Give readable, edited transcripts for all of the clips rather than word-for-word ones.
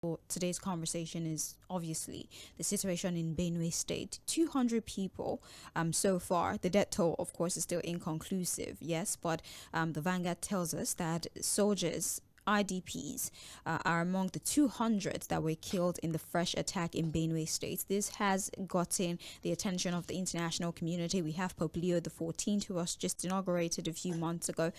For today's conversation is obviously the situation in Benue State. 200 people so far. The death toll, of course, is still inconclusive, yes, but the Vanguard tells us that soldiers, IDPs, are among the 200 that were killed in the fresh attack in Benue State. This has gotten the attention of the international community. We have Pope Leo XIV, who was just inaugurated a few months ago,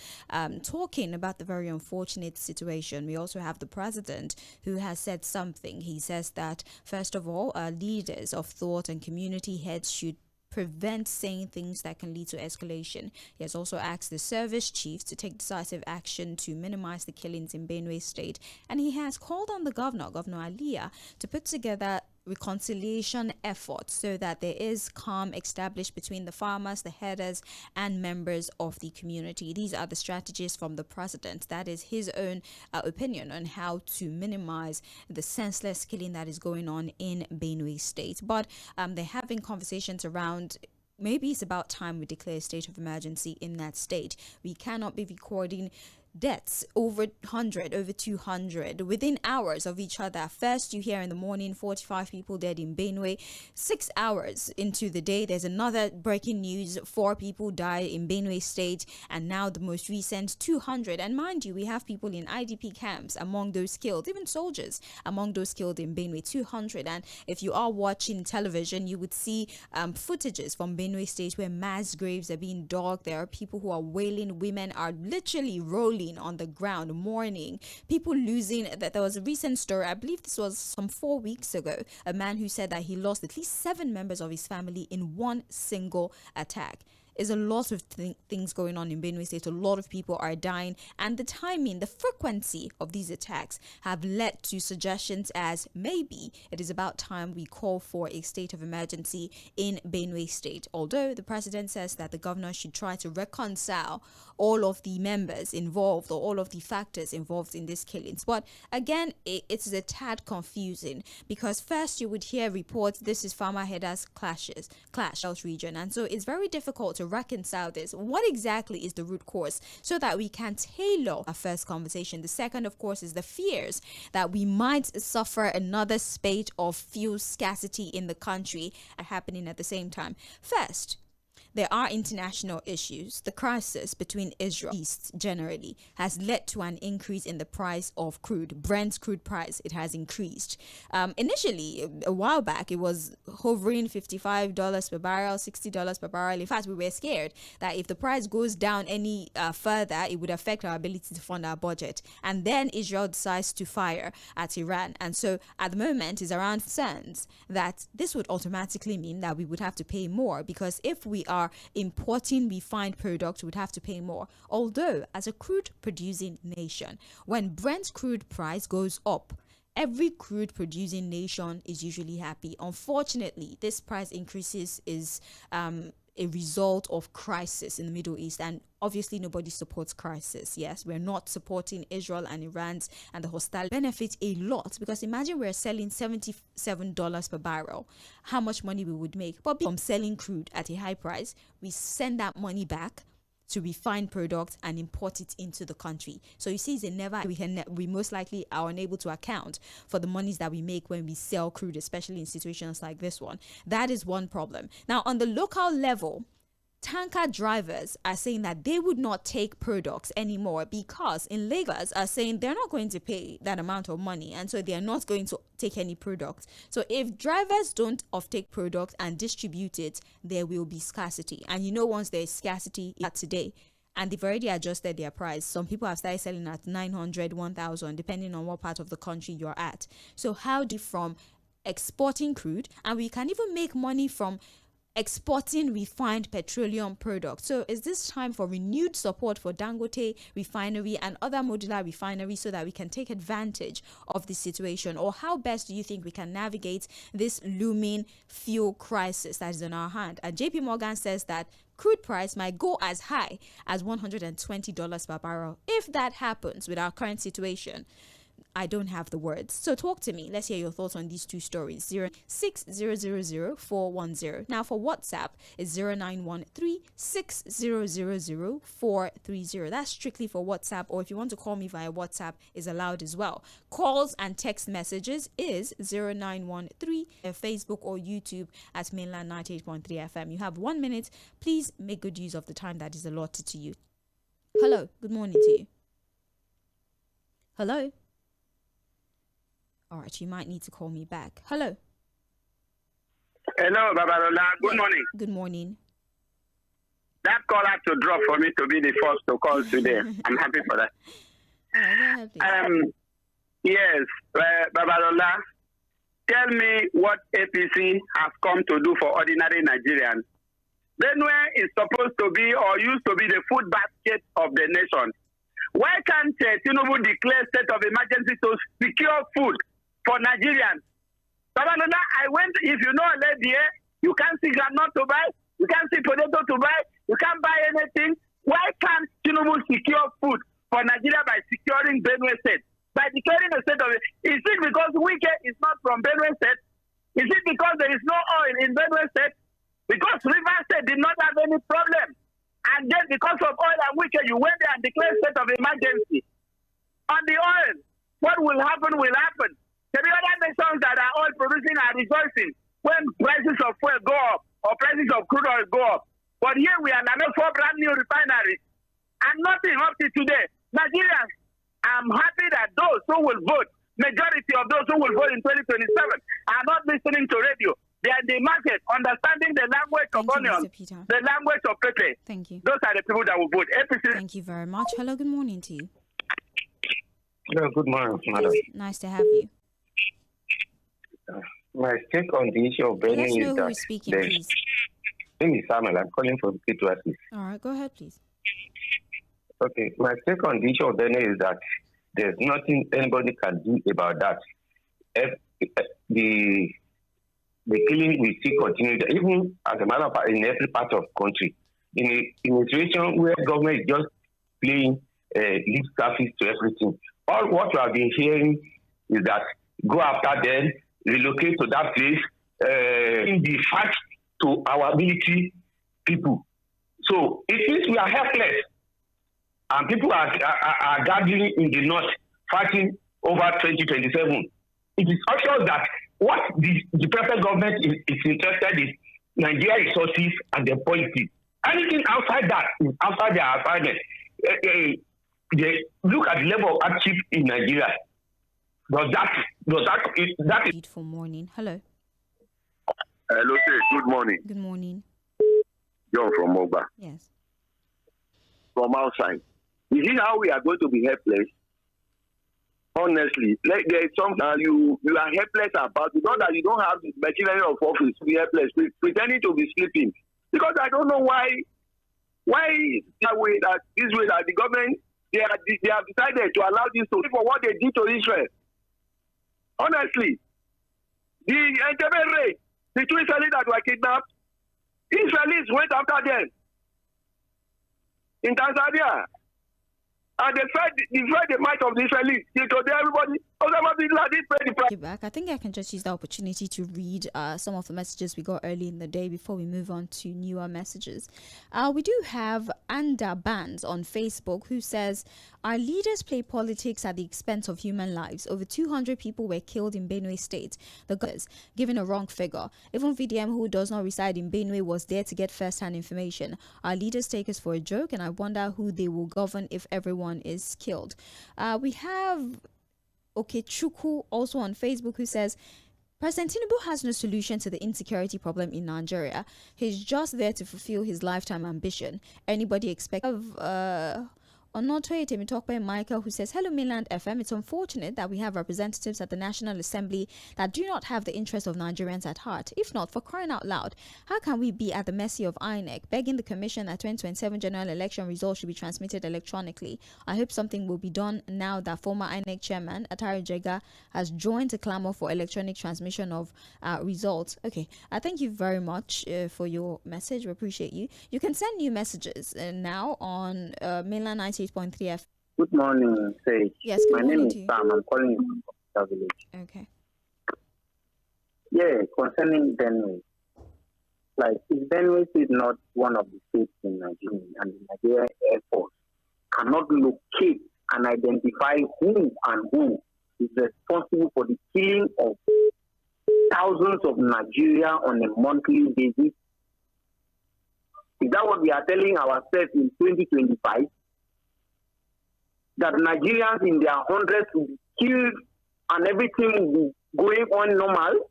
talking about the very unfortunate situation. We also have the president, who has said something. He says that, first of all, leaders of thought and community heads should prevent saying things that can lead to escalation. He has also asked the service chiefs to take decisive action to minimize the killings in Benue State. And he has called on the Governor Aliyah, to put together reconciliation efforts so that there is calm established between the farmers, the herders, and members of the community. These are the strategies from the president. That is his own opinion on how to minimize the senseless killing that is going on in Benue State. But they're having conversations around, maybe it's about time we declare a state of emergency in that state. We cannot be recording deaths over 100, over 200 within hours of each other. First, you hear in the morning 45 people dead in Benue. 6 hours into the day, there's another breaking news: 4 people died in Benue State, and now the most recent 200. And mind you, we have people in IDP camps among those killed, even soldiers among those killed in Benue. 200. And if you are watching television, you would see footages from Benue State where mass graves are being dug. There are people who are wailing. Women are literally rolling on the ground, mourning. People losing. That there was a recent story, I believe this was some 4 weeks ago, a man who said that he lost at least 7 members of his family in one single attack. Is a lot of things going on in Benue State. A lot of people are dying, and the timing, the frequency of these attacks have led to suggestions as maybe it is about time we call for a state of emergency in Benue State. Although the president says that the governor should try to reconcile all of the members involved, or all of the factors involved in these killings. But again, it's a tad confusing, because first you would hear reports this is farmer herders clash region, and so it's very difficult to reconcile this. What exactly is the root cause, so that we can tailor our first conversation? The second, of course, is the fears that we might suffer another spate of fuel scarcity in the country happening at the same time. First, there are international issues. The crisis between Israel and East generally has led to an increase in the price of crude. Brent's crude price, it has increased. Initially, a while back, it was hovering $55 per barrel, $60 per barrel. In fact, we were scared that if the price goes down any further, it would affect our ability to fund our budget. And then Israel decides to fire at Iran. And so at the moment, it's around concerns that this would automatically mean that we would have to pay more, because if we are importing refined products, we'd have to pay more. Although, as a crude producing nation, when Brent's crude price goes up, every crude producing nation is usually happy. Unfortunately, this price increases is a result of crisis in the Middle East, and obviously nobody supports crisis. Yes, we're not supporting Israel and Iran's and the hostile benefit a lot, because imagine we're selling $77 per barrel, how much money we would make. But from selling crude at a high price, we send that money back to refine products and import it into the country. So you see, we most likely are unable to account for the monies that we make when we sell crude, especially in situations like this one. That is one problem. Now, on the local level, tanker drivers are saying that they would not take products anymore, because in Lagos are saying they're not going to pay that amount of money, and so they are not going to take any products. So if drivers don't offtake products and distribute it, there will be scarcity. And once there is scarcity today, and they've already adjusted their price. Some people have started selling at 900, 1,000, depending on what part of the country you're at. So how do from exporting crude, and we can even make money from exporting refined petroleum products. So is this time for renewed support for Dangote refinery and other modular refineries, so that we can take advantage of the situation? Or how best do you think we can navigate this looming fuel crisis that is on our hand? And JP Morgan says that crude price might go as high as $120 per barrel. If that happens with our current situation, I don't have the words. So talk to me. Let's hear your thoughts on these two stories. 060000410. Now for WhatsApp, it's 0913-6000-430. That's strictly for WhatsApp, or if you want to call me via WhatsApp, is allowed as well. Calls and text messages is 0913 Facebook or YouTube at Mainland 98.3 FM. You have 1 minute. Please make good use of the time that is allotted to you. Hello, good morning to you. Hello. All right, you might need to call me back. Hello. Hello, Babalola. Good morning. Good morning. That call had to drop for me to be the first to call today. I'm happy for that. All right, go ahead, please. Yes, Babalola, tell me what APC has come to do for ordinary Nigerians. Benue is supposed to be or used to be the food basket of the nation. Why can't Tinubu declare state of emergency to secure food for Nigerians? Babalola, I went, if you know a lady here, you can't see granite to buy, you can't see potato to buy, you can't buy anything. Why can't Tinubu secure food for Nigeria by securing Benue State? By declaring a state of it? Is it because Wike is not from Benue State? Is it because there is no oil in Benue State? Because River State did not have any problem. And then because of oil and Wike, you went there and declared state of emergency. On the oil, what will happen will happen. The other nations that are oil producing are rejoicing when prices of fuel go up or prices of crude oil go up. But here we are now 4 brand new refineries and nothing up to today. Nigerians, I'm happy that those who will vote, majority of those who will vote in 2027 are not listening to radio. They are in the market, understanding the language of onion, the language of pepper. Thank you. Those are the people that will vote. APC. Thank you very much. Hello, good morning to you. Hello, good morning, madam. Nice to have you. My take on the issue of Let us Benue know is who that is speaking, please. my name is Samuel. I'm calling from K2 All right, go ahead, please. Okay, my take on the issue of Benue is that there's nothing anybody can do about that. The killing will still continue, even as a matter of fact, in every part of the country. In a situation where government is just playing lip service to everything. All what we have been hearing is that go after them, relocate to that place, in the fight to our military people. So it means we are helpless. And people are gathering in the north, fighting over 2027. It is obvious that what the present government is interested in Nigeria resources and their politics. Anything outside that is outside their assignment. They look at the level of hardship in Nigeria. That is Beautiful morning. Hello. Hello, sir. Good morning. Good morning. John from Moba. Yes. From outside. You see how we are going to be helpless? Honestly, like there is something you are helpless about. It's not that you don't have the machinery of office to be helpless, pretending to be sleeping. Because I don't know why that way that the government they have decided to allow this to for what they did to Israel. Honestly, the Ġe�ɪR raid, the 2 Israelis that were kidnapped, Israelis went after them in Tanzania. And they fed the might of the Israelis. They told everybody, Back. I think I can just use the opportunity to read some of the messages we got early in the day before we move on to newer messages. We do have Anda Bands on Facebook who says, our leaders play politics at the expense of human lives. Over 200 people were killed in Benue State. The government given a wrong figure. Even VDM, who does not reside in Benue, was there to get first-hand information. Our leaders take us for a joke, and I wonder who they will govern if everyone is killed. We have Okechukwu also on Facebook who says, President Tinubu has no solution to the insecurity problem in Nigeria. He's just there to fulfill his lifetime ambition. Anybody expect Onotoye Michael who says, hello Mainland FM, it's unfortunate that we have representatives at the National Assembly that do not have the interests of Nigerians at heart. If not, for crying out loud, how can we be at the mercy of INEC, begging the Commission that 2027 general election results should be transmitted electronically? I hope something will be done now that former INEC chairman Atari Jega has joined the clamor for electronic transmission of results. Okay, I thank you very much for your message. We appreciate you. You can send new messages now on Mainland 98.3 F. Good morning, Sage. Yes, good My name morning is to you. Sam. I'm calling you from the village. Okay. Yeah, concerning Benue. Like, if Benue is not one of the states in Nigeria, and the Nigeria Air Force cannot locate and identify who and who is responsible for the killing of thousands of Nigeria on a monthly basis, is that what we are telling ourselves in 2025? That Nigerians in their hundreds will be killed and everything will be going on normal?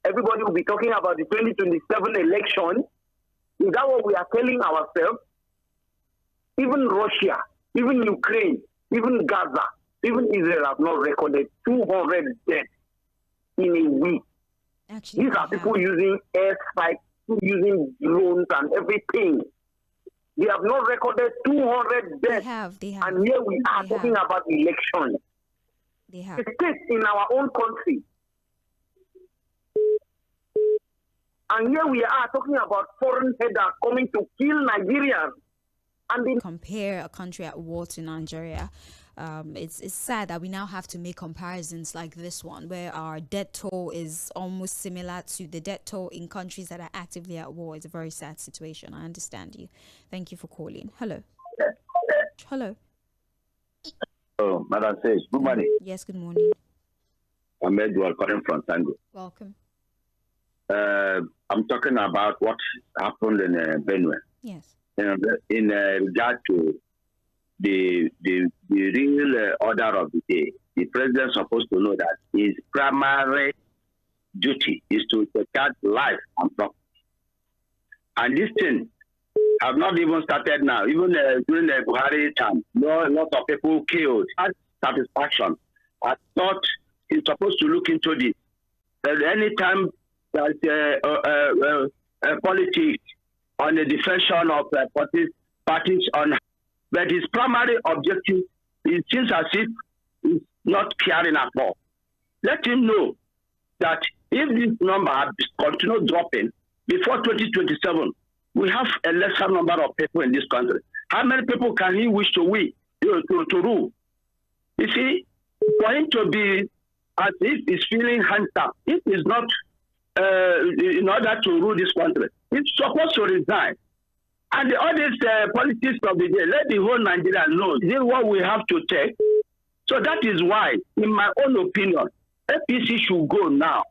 Everybody will be talking about the 2027 election. Is that what we are telling ourselves? Even Russia, even Ukraine, even Gaza, even Israel have not recorded 200 deaths in a week. Actually, These are people using airstrikes, using drones and everything. They have not recorded 200 deaths. They have. And here we are talking about elections. They have. The states in our own country. And here we are talking about foreign headers coming to kill Nigerians. And they compare a country at war to Nigeria. It's sad that we now have to make comparisons like this one, where our death toll is almost similar to the death toll in countries that are actively at war. It's a very sad situation. I understand you. Thank you for calling. Hello. Hello. Oh, Madam Sage, good morning. Yes, good morning. I'm Edward calling from Tango. Welcome. I'm talking about what happened in Benue. Yes. In regard to the real order of the day, the president is supposed to know that his primary duty is to protect life and property. And this thing have not even started now. Even during the Buhari time, a lot of people killed. Had satisfaction. I thought he's supposed to look into this. Anytime that politics on the defension of parties on, but his primary objective, it seems as if he's not caring at all. Let him know that if this number continues dropping before 2027, we have a lesser number of people in this country. How many people can he wish to rule? You see, for him to be as if he's feeling handsome, it is not in order to rule this country. It's supposed to resign. And all these politics of the day, let the whole Nigeria know this is what we have to take. So that is why, in my own opinion, APC should go now.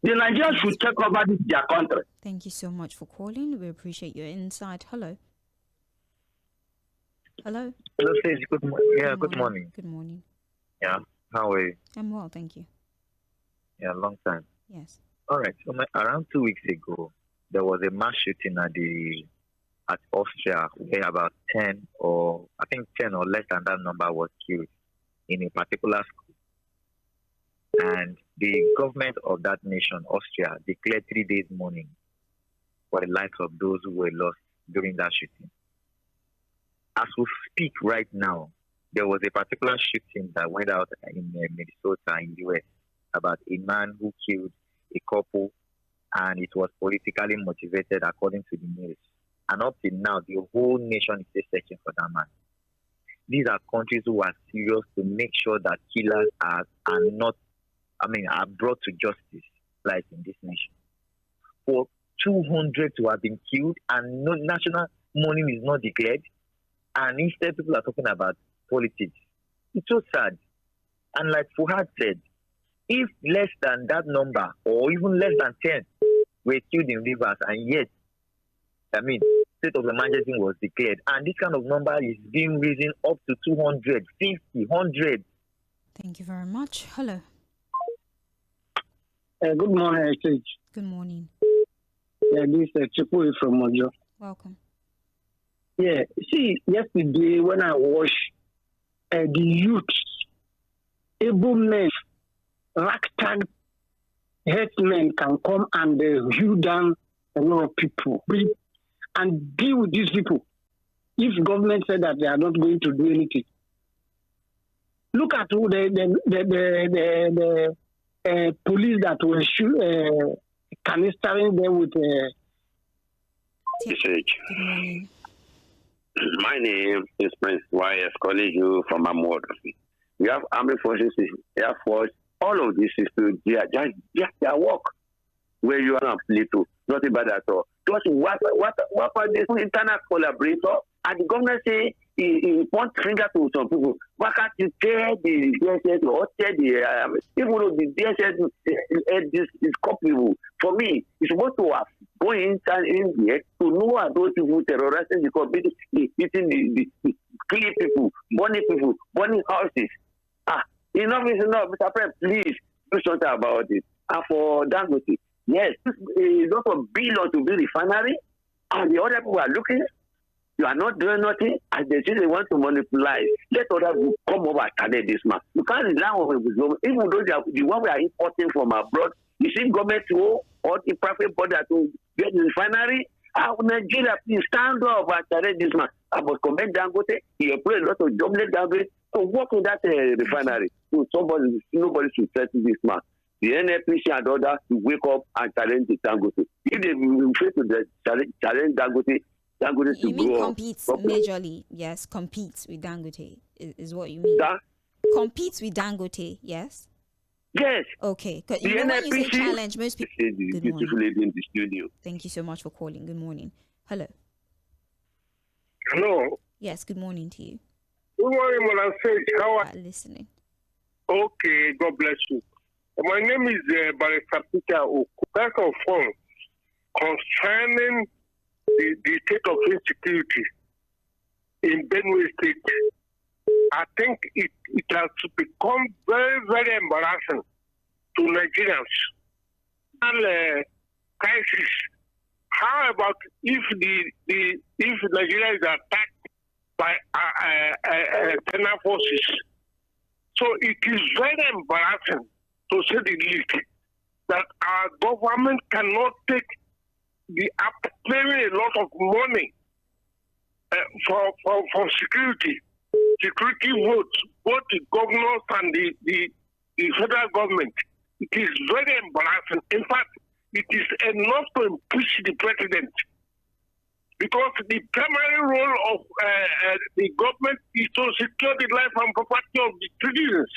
The Nigerians should take over their country. Thank you so much for calling. We appreciate your insight. Hello. Hello. Hello, Sage. Good morning. Yeah, good morning. Good morning. Yeah, how are you? I'm well, thank you. Yeah, long time. Yes. All right. So around 2 weeks ago, there was a mass shooting at Austria, where about 10 or less than that number was killed in a particular school. And the government of that nation, Austria, declared 3 days mourning for the lives of those who were lost during that shooting. As we speak right now, there was a particular shooting that went out in Minnesota, in the US, about a man who killed a couple, and it was politically motivated according to the news. And up till now, the whole nation is still searching for that man. These are countries who are serious to make sure that killers are brought to justice, like in this nation. For 200 to have been killed and no national mourning is not declared, and instead people are talking about politics. It's so sad. And like Fuhad said, if less than that number or even less than 10 were killed in rivers, and yet, state of emergency was declared, and this kind of number is being risen up to 200, 50, 100. Thank you very much. Hello. good morning, Sage. Good morning. Yeah, this is JᴏɪR from Mojo. Welcome. Yeah, see, yesterday when I watched the youth, able men, ragtag herdsmen can come and hew down a lot of people and deal with these people. If government said that they are not going to do anything, look at who the police that were canistering them with. Good morning. My name is Prince YS, calling you from Amor. We have Army Forces, Air Force, all of this is to just their work. Where you are little, not bad at all. Just what are this internal collaborator? And the government say he point finger to some people. Why can't you tell the DSS or tell the even though the DSS is culpable? For me, it's supposed to have gone inside in there to know are those people terrorizing the community, eating the killing people, burning houses. Enough is enough, Mr. President. Please do something about it. And for Dangote, yes, a lot of billions to build refinery, and the other people are looking. You are not doing nothing, and they say they want to monopolize. Let other people come over and challenge this man. You can't rely on government, even though they are the one we are importing from abroad. You see, government to or the private body to get the refinery. Nigeria, please stand up and challenge this man. I must commend Dangote. He employed a lot of jobless Dangote to work in that refinery. So nobody should threaten this man. The NFPC and others to wake up and challenge the Dangote. If they will fail to challenge Dangote, Dangote to you mean grow competes majorly? Yes, competes with Dangote is what you mean. Competes with Dangote, yes? Yes. Okay. You know when you say challenge, most people... Good morning. In the studio. Thank you so much for calling. Good morning. Hello. Hello. Yes, good morning to you. Good morning, Madam Sage. How are you? Listening. Okay, God bless you. My name is Barrister Peter Okuka phone concerning the state of insecurity in Benue State. I think it has become very, very embarrassing to Nigerians. And crisis. How about if Nigeria is attacked by external forces? So it is very embarrassing, to say the least, that our government cannot take paying a lot of money for security votes, both the governors and the federal government. It is very embarrassing. In fact, it is enough to impeach the president, because the primary role of the government is to secure the life and property of the citizens.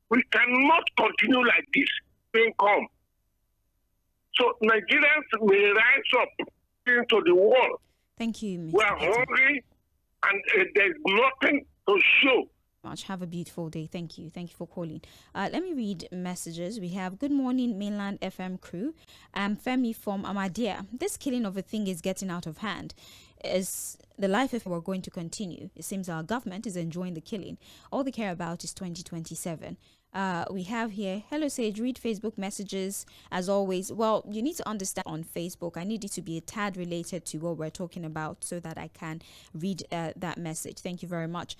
We cannot continue like this. Income. So Nigerians may rise up into the wall. Thank you, Mr. We are hungry, and there's nothing to show. Much. Have a beautiful day. Thank you. Thank you for calling. Let me read messages. We have good morning, Mainland FM crew. I'm Femi from Amadia. This killing of a thing is getting out of hand. Is the life if we're going to continue? It seems our government is enjoying the killing. All they care about is 2027. We have here, hello Sage, read Facebook messages as always. Well, you need to understand on Facebook, I need it to be a tad related to what we're talking about so that I can read that message. Thank you very much.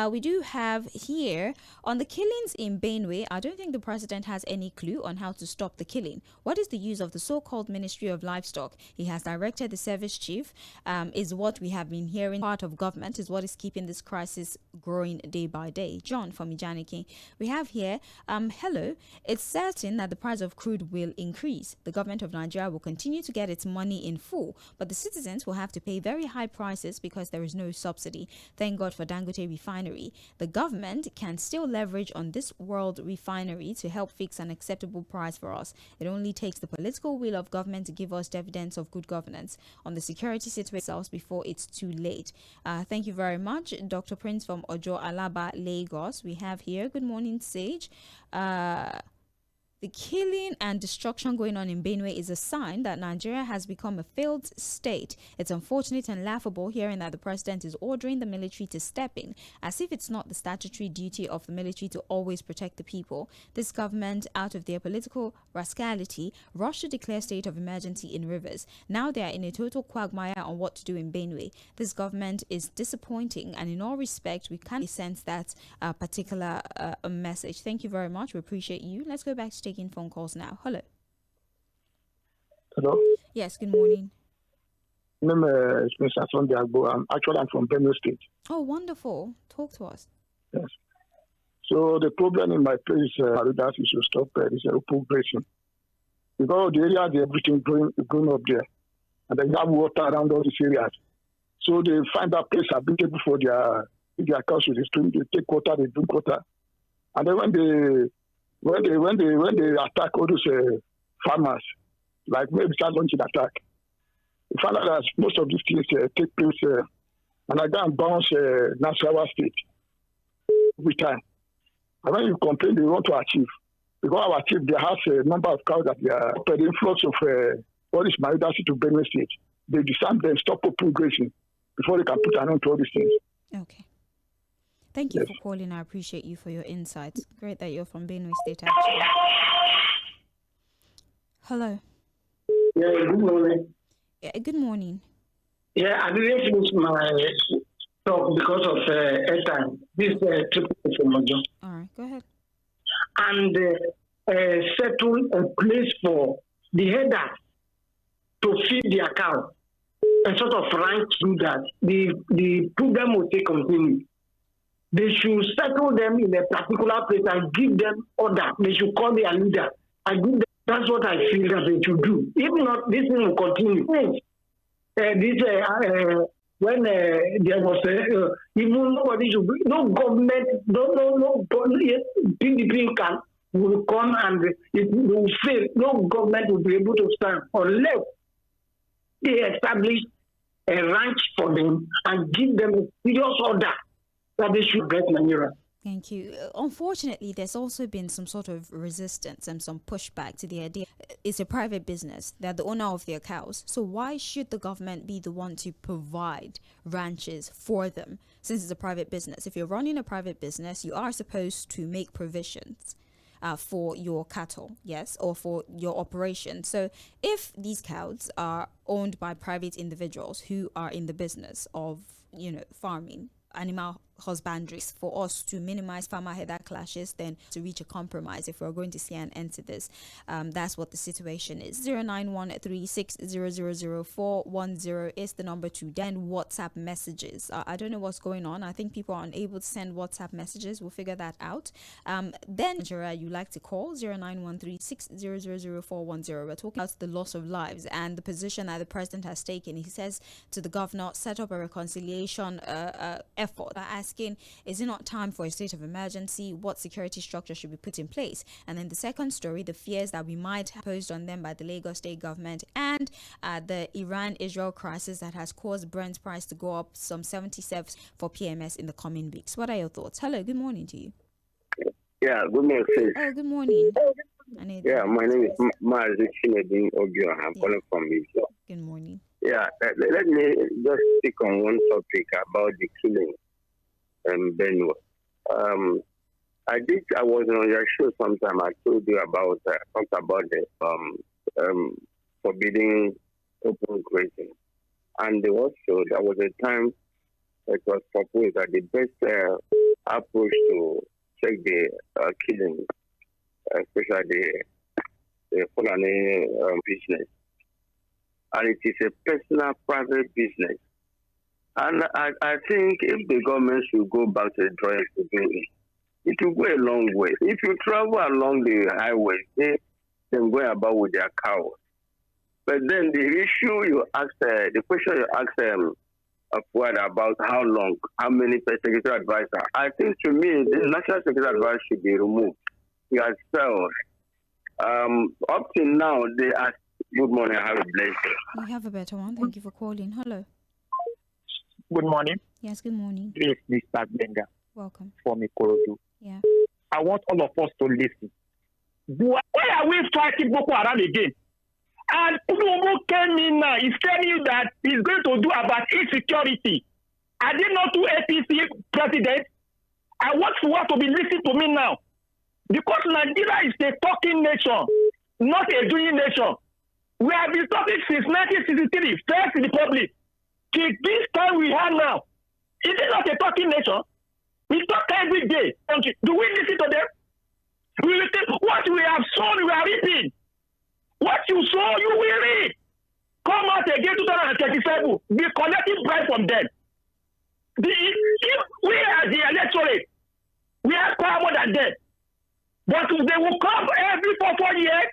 We do have here on the killings in Benue. I don't think the president has any clue on how to stop the killing. What is the use of the so-called Ministry of Livestock? He has directed the service chief, is what we have been hearing. Part of government is what is keeping this crisis growing day by day. John from Ijaniki. We have here, hello, it's certain that the price of crude will increase. The government of Nigeria will continue to get its money in full, but the citizens will have to pay very high prices because there is no subsidy. Thank God for Dangote refinery. The government can still leverage on this world refinery to help fix an acceptable price for us. It only takes the political will of government to give us evidence of good governance on the security situation before it's too late. Thank you very much, Dr. Prince from Ojo Alaba, Lagos. We have here, good morning, Sage. The killing and destruction going on in Benue is a sign that Nigeria has become a failed state. It's unfortunate and laughable hearing that the president is ordering the military to step in, as if it's not the statutory duty of the military to always protect the people. This government, out of their political rascality, rushed to declare state of emergency in Rivers. Now they are in a total quagmire on what to do in Benue. This government is disappointing, and in all respects, we can't sense that particular message. Thank you very much. We appreciate you. Let's go back to taking phone calls now. Hello. Hello. Yes, good morning. My name is Mr. Sunday. I'm from Benue State. Oh, wonderful. Talk to us. Yes. So the problem in my place that is to stop this open grazing. Because the area, everything growing up there. And then you have water around all these areas. So they find that place habitable for their cows with the stream. They take water, they drink water, and then when they attack all those farmers, like maybe start launching attack, we find out that most of these things take place and I go and bounce Nasarawa State with time. And when you complain, they want to achieve. Because our chief, they have a number of cows that they are per the influx of all this migrants to Benue State. They disarm them, stop open grazing before they can put an end to all these things. Okay. Thank you for calling. I appreciate you for your insights. Great that you're from Benue State, actually. Hello. Yeah, good morning. Yeah, good morning. Yeah, I didn't finish my talk because of airtime. This triple from Mojo. All right, go ahead. And settle a place for the headers to feed their cow and sort of rank through that. The program will take continue. They should settle them in a particular place and give them order. They should call their leader and give them. That's what I feel that they should do. If not, this thing will continue. When there was even nobody should be, no government, no PDP will come and it will fail. No government will be able to stand unless they establish a ranch for them and give them a serious order that they should get Nigeria. Thank you. Unfortunately, there's also been some sort of resistance and some pushback to the idea. It's a private business. They're the owner of their cows. So why should the government be the one to provide ranches for them since it's a private business? If you're running a private business, you are supposed to make provisions for your cattle, yes, or for your operation. So if these cows are owned by private individuals who are in the business of, farming, animal husbandries, for us to minimize farmer-header clashes, then to reach a compromise if we're going to see an end to this. That's what the situation is. 091360000410 is the number to then WhatsApp messages. I don't know what's going on. I think people are unable to send WhatsApp messages. We'll figure that out. Then Nigeria, you like to call 091360000410. We're talking about the loss of lives and the position that the president has taken. He says to the governor, set up a reconciliation effort. Asking, is it not time for a state of emergency? What security structure should be put in place? And then the second story, the fears that we might have posed on them by the Lagos state government and the Iran-Israel crisis that has caused Brent's price to go up some 70 cents for PMS in the coming weeks. What are your thoughts? Hello, good morning to you. Yeah, good morning. Oh, good morning. My name is M쏘ɪᴜᴜ I'm calling from Mzo. Good morning. Yeah, let me just speak on one topic about the killing. Benue. I was on your show sometime. I told you about the forbidding open grazing, and also there was a time it was proposed that the best approach to check the killing, especially the Fᴜᴜᴜ business, and it is a personal private business. And I think if the government should go back to the drawing to do it will go a long way. If you travel along the highway, they go about with their cows. But then the issue you ask, the question you ask them about how long, how many security advisors, I think to me, the national security advisor should be removed. Yourself. Up till now, they ask, good morning, have a blessed day. You have a better one. Thank you for calling. Hello. Good morning. Yes, good morning. This is Mr. Benga. Welcome. From Ikorodu. Yeah. I want all of us to listen. Why are we fighting Boko Haram again? And Udomo came in now. He's telling you that he's going to do about insecurity. Are they not two APC president? I want you to be listening to me now. Because Nigeria is a talking nation, not a doing nation. We have been talking since 1963, First Republic. This time we have now, is it not a talking nation? We talk every day. Do we listen to them? We listen. What we have sown, we are reaping. What you sow, you will reap. Come out again 2037. Be collecting bribe from them. If we are the electorate, we have power more than them. But they will come every 4 years.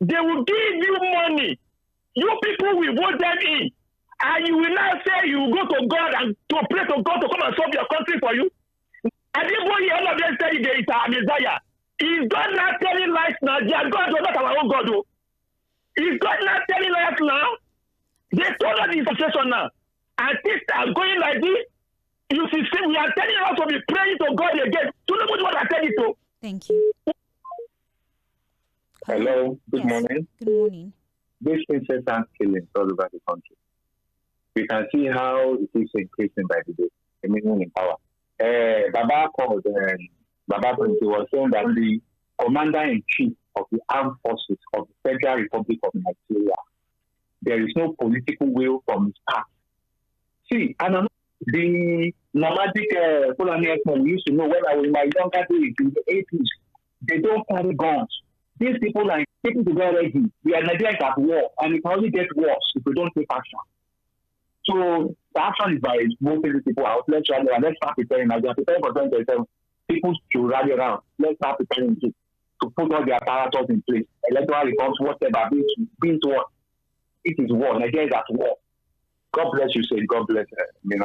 They will give you money. You people will vote them in. And you will now say you go to God and to pray to God to come and solve your country for you. And even when all of them say there is a Messiah, is God not telling lies now? God was not our own God. Is God not telling lies now? They told us the situation now. And things are going like this. You see, we are telling us to be praying to God again. Do you know what I tell you to? Thank you. Hello, good morning. Good morning. This incessant killings all over the country. We can see how it is increasing by the day, the minimum in power. Baba called, Baba was saying that the commander-in-chief of the armed forces of the Federal Republic of Nigeria, there is no political will from his part. See, and the nomadic Fᴜʟᴜ we used to know when I was in my younger days, in the 80s, they don't carry guns. These people are taking to get ready. We are Nigerians at war, and it can only get worse if we don't take action. So the action is by moving the people out. Let's rally around. Let's start preparing. As we are preparing for 2027, people should rally around. Let's start preparing to put all the apparatus in place. Electoral reforms, whatever, being what? It is war. Nigeria is at war. God bless you, say. God bless me.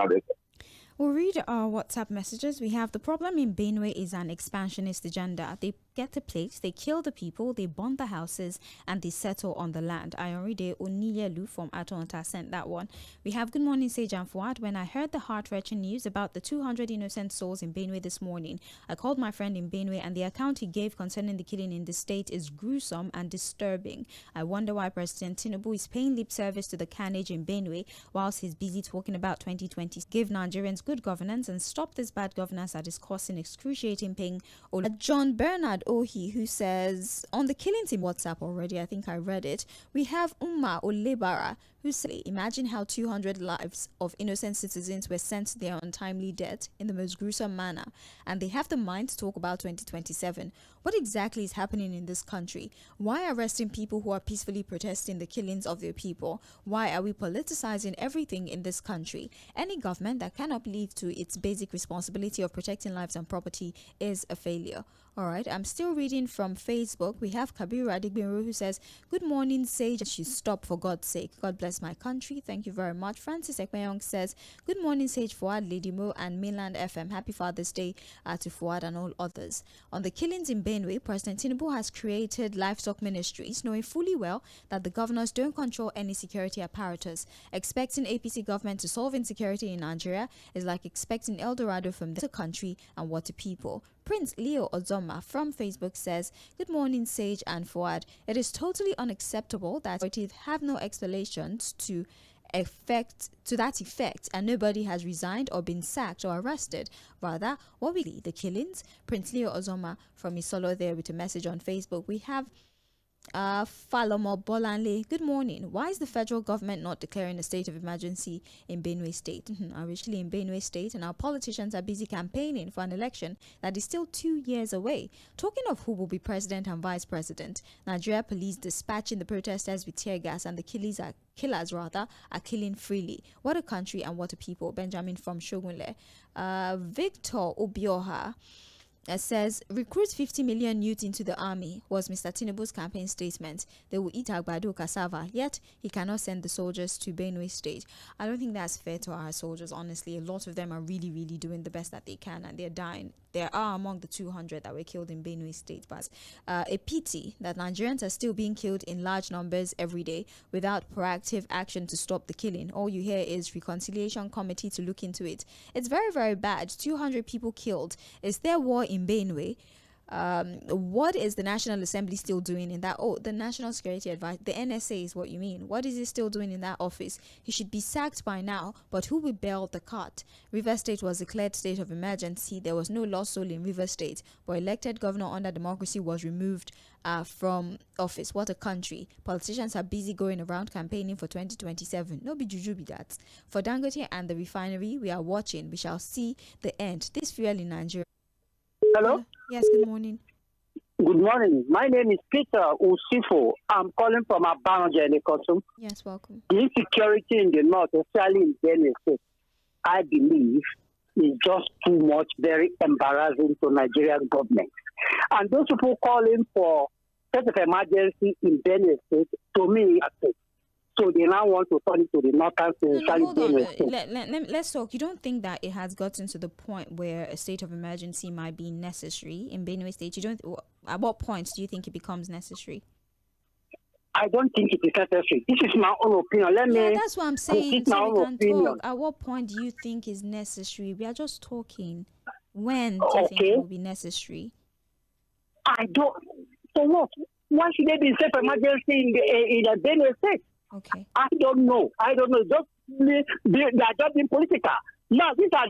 We'll read our WhatsApp messages. We have the problem in Benue is an expansionist agenda. They get a place, they kill the people, they burn the houses, and they settle on the land. Ayoride Oniyelu from Atonta sent that one. We have good morning, Sage and Fuad. When I heard the heart-wrenching news about the 200 innocent souls in Benue this morning, I called my friend in Benue, and the account he gave concerning the killing in the state is gruesome and disturbing. I wonder why President Tinubu is paying lip service to the carnage in Benue whilst he's busy talking about 2020. Give Nigerians good governance and stop this bad governance that is causing excruciating pain. John Bernard Ohi, who says, on the killings in WhatsApp already, I think I read it, we have Umma Olebara, who say, imagine how 200 lives of innocent citizens were sent to their untimely death in the most gruesome manner, and they have the mind to talk about 2027. What exactly is happening in this country? Why arresting people who are peacefully protesting the killings of their people? Why are we politicizing everything in this country? Any government that cannot live to its basic responsibility of protecting lives and property is a failure. All right, I'm still reading from Facebook. We have Kabiru Adigbinru who says, good morning, Sage. She stop for God's sake. God bless my country. Thank you very much. Francis Ekpeyong says, good morning, Sage, Fuad, Lady Mo, and Mainland FM. Happy Father's Day to Fuad and all others. On the killings in Benue, President Tinubu has created livestock ministries, knowing fully well that the governors don't control any security apparatus. Expecting APC government to solve insecurity in Nigeria is like expecting El Dorado from the country and what a people. Prince Leo Ozoma from Facebook says, good morning, Sage and Fuad. It is totally unacceptable that authorities have no explanations to that effect, and nobody has resigned or been sacked or arrested. Rather, what we see, the killings. Prince Leo Ozoma from Isolo there with a message on Facebook. We have Falomo Bolanle, good morning. Why is the federal government not declaring a state of emergency in Benue State? Originally in Benue State, and our politicians are busy campaigning for an election that is still 2 years away. Talking of who will be president and vice president, Nigeria police dispatching the protesters with tear gas, and the killers are killing freely. What a country and what a people. Benjamin from Shogunle. Victor Obioha says, recruit 50 million youth into the army was Mr. Tinubu's campaign statement. They will eat agbado cassava, yet he cannot send the soldiers to Benue State. I don't think that's fair to our soldiers, honestly. A lot of them are really, really doing the best that they can, and they're dying. There are among the 200 that were killed in Benue State, but a pity that Nigerians are still being killed in large numbers every day without proactive action to stop the killing. All you hear is reconciliation committee to look into it. It's very, very bad. 200 people killed. Is there war in Benue? What is the National Assembly still doing in that? Oh, the National Security Advice, the NSA is what you mean. What is he still doing in that office? He should be sacked by now, but who will bail the cart? River State was declared state of emergency. There was no lost soul in River State, but elected governor under democracy was removed from office. What a country. Politicians are busy going around campaigning for 2027. No be juju be that. For Dangote and the refinery, we are watching. We shall see the end. This fuel in Nigeria. Hello? Yes, good morning. Good morning. My name is Peter Usifo. I'm calling from Abanoja in Ekosum. Yes, welcome. The insecurity in the north, especially in Benue State, I believe is just too much, very embarrassing to Nigerian government. And those people calling for state of emergency in Benue State, to me, So they now want to turn it to the northern Hold on. Benue State. Let's talk. You don't think that it has gotten to the point where a state of emergency might be necessary in Benue State? You don't. At what point do you think it becomes necessary? I don't think it is necessary. This is my own opinion. That's what I'm saying. So we can talk. At what point do you think is necessary? We are just talking. When do you think it will be necessary? I don't. For what? Why should there be state of emergency in the Benue State? Okay. I don't know. Just they are just being political. Now these are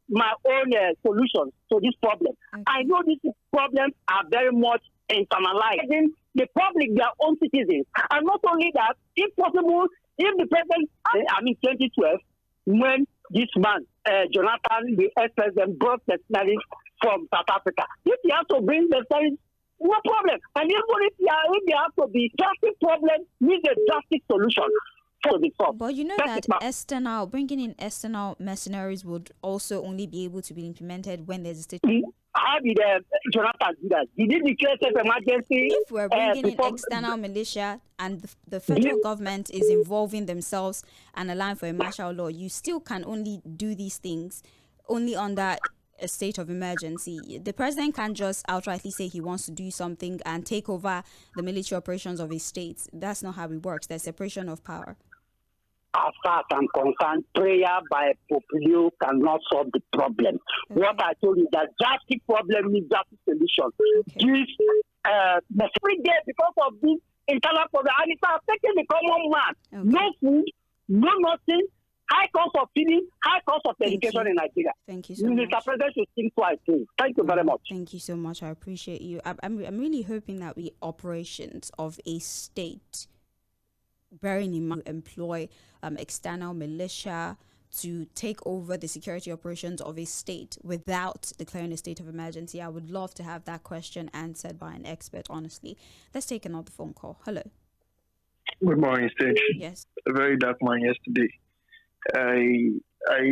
my own solutions to this problem. Okay. I know these problems are very much internalized in the public, their own citizens, and not only that, if possible, if the president, 2012, when this man Jonathan, the ex-president, brought the studies from South Africa, if he has to bring the studies, no problem. And even if there has to be drastic problem, need a drastic solution for the problem. But you know that bringing in external mercenaries would also only be able to be implemented when there's a state. How did Jonathan do that? Did he declare state of emergency? If we're bringing in external militia and the federal government is involving themselves and allowing for a martial law, you still can only do these things only under a state of emergency. The president can't just outrightly say he wants to do something and take over the military operations of his state. That's not how it works. There's separation of power. As far as I'm concerned, prayer by Populio cannot solve the problem. Okay. What I told you, that drastic problem needs drastic solution. This every day because of this internal problem, and it's affecting the common man. Okay. No food, no nothing. High cost of feeding, high cost of education in Nigeria. Thank you so much. Mr. President should think twice, please. Thank you very much. Thank you so much. I appreciate you. I'm really hoping that the operations of a state, bearing in mind, employ external militia to take over the security operations of a state without declaring a state of emergency. I would love to have that question answered by an expert, honestly. Let's take another phone call. Hello. Good morning, Stage. Yes. A very dark man yesterday. I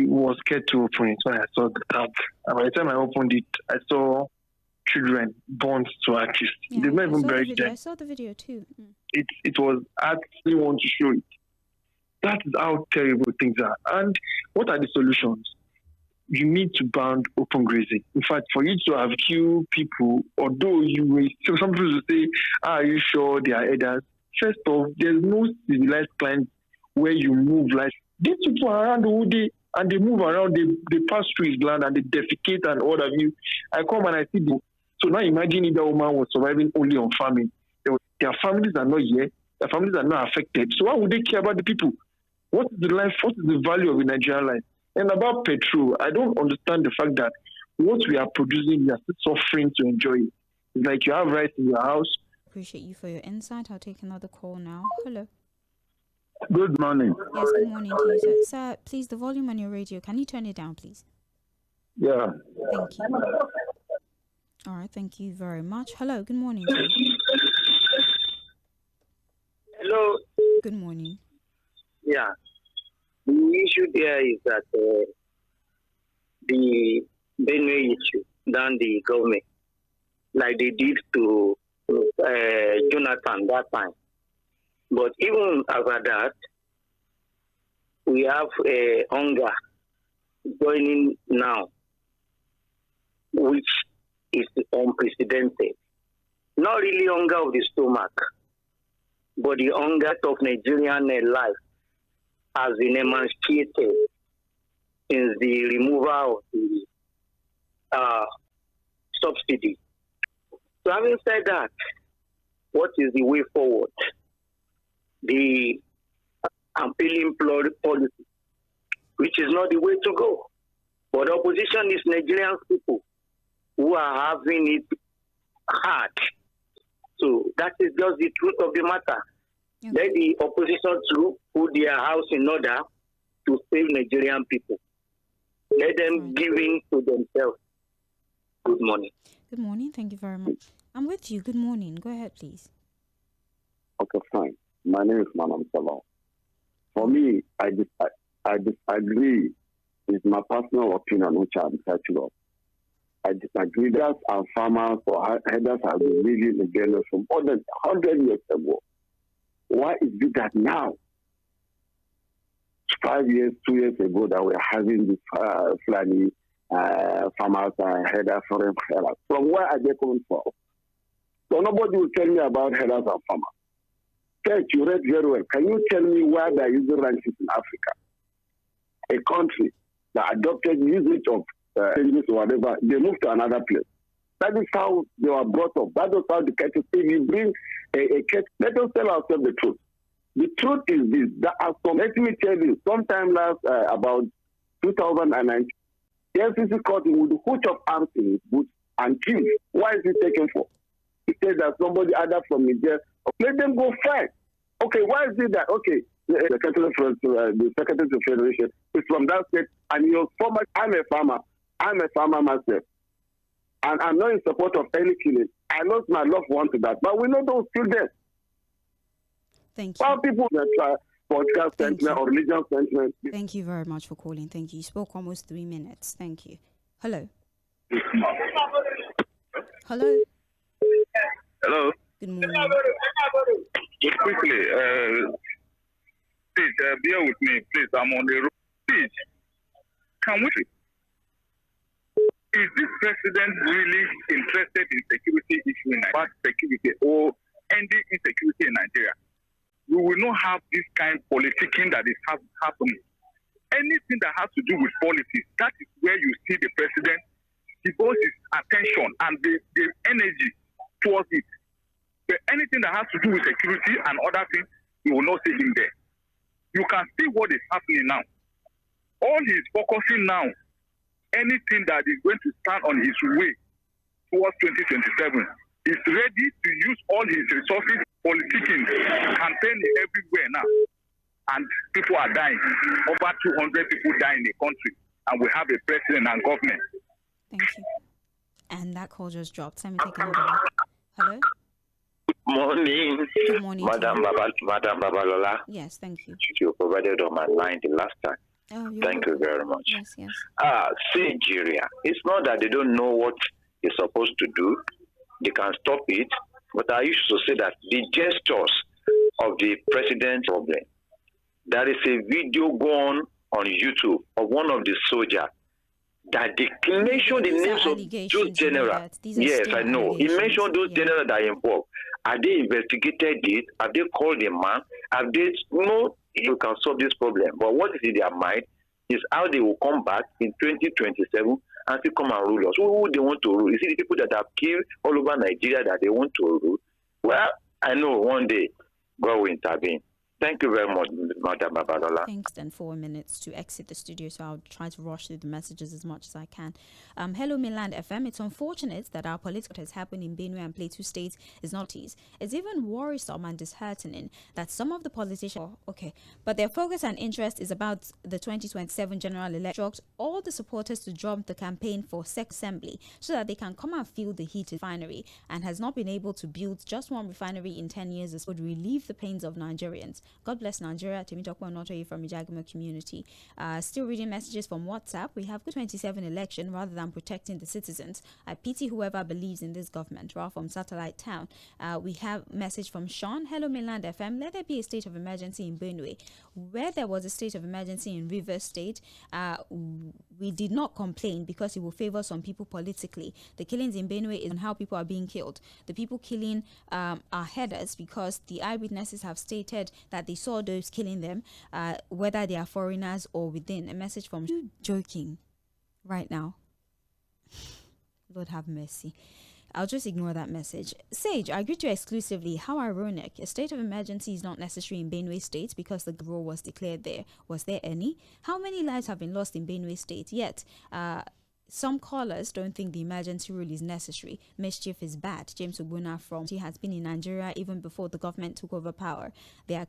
was scared to open it when I saw the tag. And by the time I opened it, I saw children born to artists. Yeah, They've not even buried them. I saw the video too. It was, I actually want to show it. That is how terrible things are. And what are the solutions? You need to ban open grazing. In fact, for you to have killed people, although you will, so some people will say, are you sure they are elders? First off, there's no civilized climate where you move like these people are around the whole day and they move around, they pass through his land and they defecate and all of you. I come and I see them. So now imagine if that woman was surviving only on farming. Their families are not here, their families are not affected. So why would they care about the people? What is the life? What is the value of a Nigerian life? And about petrol, I don't understand the fact that what we are producing, we are still suffering to enjoy it. It's like you have rice in your house. Appreciate you for your insight. I'll take another call now. Hello. Good morning. Yes, good morning to you, sir. Sir, please, the volume on your radio, can you turn it down, please? Yeah. Thank you. All right, thank you very much. Hello, good morning to you. Hello. Good morning. Yeah. The issue there is that the Benue issue than the government, like they did to Jonathan that time. But even after that, we have hunger joining now, which is unprecedented. Not really hunger of the stomach, but the hunger of Nigerian life has been emancipated since the removal of the subsidy. So having said that, what is the way forward? The appealing policy, which is not the way to go. But the opposition is Nigerian people who are having it hard. So that is just the truth of the matter. Okay. Let the opposition to put their house in order to save Nigerian people. Let them give in to themselves. Good morning. Good morning. Thank you very much. I'm with you. Good morning. Go ahead, please. Okay, fine. My name is Msalom. For me, I disagree with my personal opinion, which I'm entitled of. I disagree that our farmers or headers have been living in Ghana for more than 100 years ago. Why is it that now 5 years, 2 years ago that we're having this Fulani farmers headers foreign herders. From where are they coming from? So nobody will tell me about headers and farmers. First, you read very well. Can you tell me where there is ranches in Africa? A country that adopted usage of changes or whatever, they moved to another place. That is how they were brought up. That is how the cattle. If you bring a cattle, let us tell ourselves the truth. The truth is this. There are some, let me tell you, sometime last, about 2009, the FCC caught him with a hook of arms in his boots and killed. Why is he taken for? He said that somebody other from Nigeria, let them go fight. Okay, why is it that, okay, the Secretary of Federation is from that state, and you're former, I'm a farmer myself. And I'm not in support of any killing. I lost my loved one to that, but we know those still there. Thank you. Some people that try political sentiment or religious sentiment. Thank you very much for calling. Thank you. You spoke almost 3 minutes. Thank you. Hello. Hello. Hello. Good morning. Just quickly, please bear with me, please. I'm on the road. Please, can we? Is this president really interested in security issue in Nigeria, security or ending insecurity in Nigeria? We will not have this kind of politicking that is happening. Anything that has to do with politics, that is where you see the president devote his attention and the energy towards it. But anything that has to do with security and other things, you will not see him there. You can see what is happening now. All he is focusing now, anything that is going to stand on his way towards 2027, is ready to use all his resources, politicking, campaigning everywhere now. And people are dying. Over 200 people die in the country. And we have a president and government. Thank you. And that call just dropped. Let me take another one. Hello? Morning. Good morning. Madam Babalola. Yes, thank you. You provided on my line the last time. Oh, thank you very much. Yes. Nigeria. It's not that they don't know what they're supposed to do. They can stop it. But I used to say that the gestures of the president's problem. There is a video going on YouTube of one of the soldiers that they mentioned the names of those generals. Yes, I know. He mentioned those generals that are involved. Have they investigated it? Have they called the man? Have they no? You can solve this problem. But what is in their mind is how they will come back in 2027 and still come and rule us. Who they want to rule? Is it the people that have killed all over Nigeria that they want to rule? Well, I know one day God will intervene. Thank you very much, Madam Babalola. Thanks. Then 4 minutes to exit the studio, so I'll try to rush through the messages as much as I can. Hello, Mainland FM. It's unfortunate that our political has happened in Benue and Plateau states is not easy. It's even worrisome and disheartening that some of the politicians, but their focus and interest is about the 2027 general election. All the supporters to jump the campaign for assembly so that they can come and feel the heat of refinery, and has not been able to build just one refinery in 10 years. This would relieve the pains of Nigerians. God bless Nigeria. Tʀᴇɪᴜ from Ijagimo community. Still reading messages from WhatsApp. We have 27 election rather than protecting the citizens. I pity whoever believes in this government. Ralph from Satellite Town. We have message from Sean. Hello, Mainland FM. Let there be a state of emergency in Benue. Where there was a state of emergency in Rivers State, we did not complain because it will favor some people politically. The killings in Benue is on how people are being killed. The people killing are headers because the eyewitnesses have stated that they saw those killing them, whether they are foreigners or within. A message from you joking right now. Lord have mercy. I'll just ignore that message. Sage, I agree to exclusively. How ironic. A state of emergency is not necessary in Benue State because the war was declared there. Was there any? How many lives have been lost in Benue State? Yet, some callers don't think the emergency rule is necessary. Mischief is bad. James Ogbuna from he has been in Nigeria even before the government took over power. They are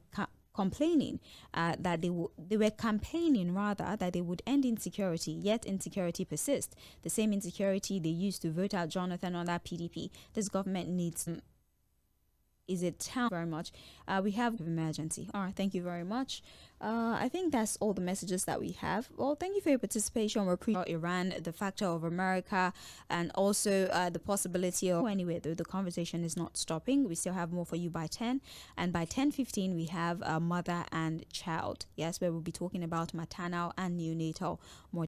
complaining that they were campaigning rather that they would end insecurity, yet insecurity persists. The same insecurity they used to vote out Jonathan on that PDP. This government needs is a town very much. We have emergency. All right, thank you very much. I think that's all the messages that we have. Well, thank you for your participation. We're Iran, the factor of America, and also the possibility of anyway. The conversation is not stopping. We still have more for you by 10, and by 10:15 we have mother and child. Yes, where we'll be talking about maternal and neonatal mortality.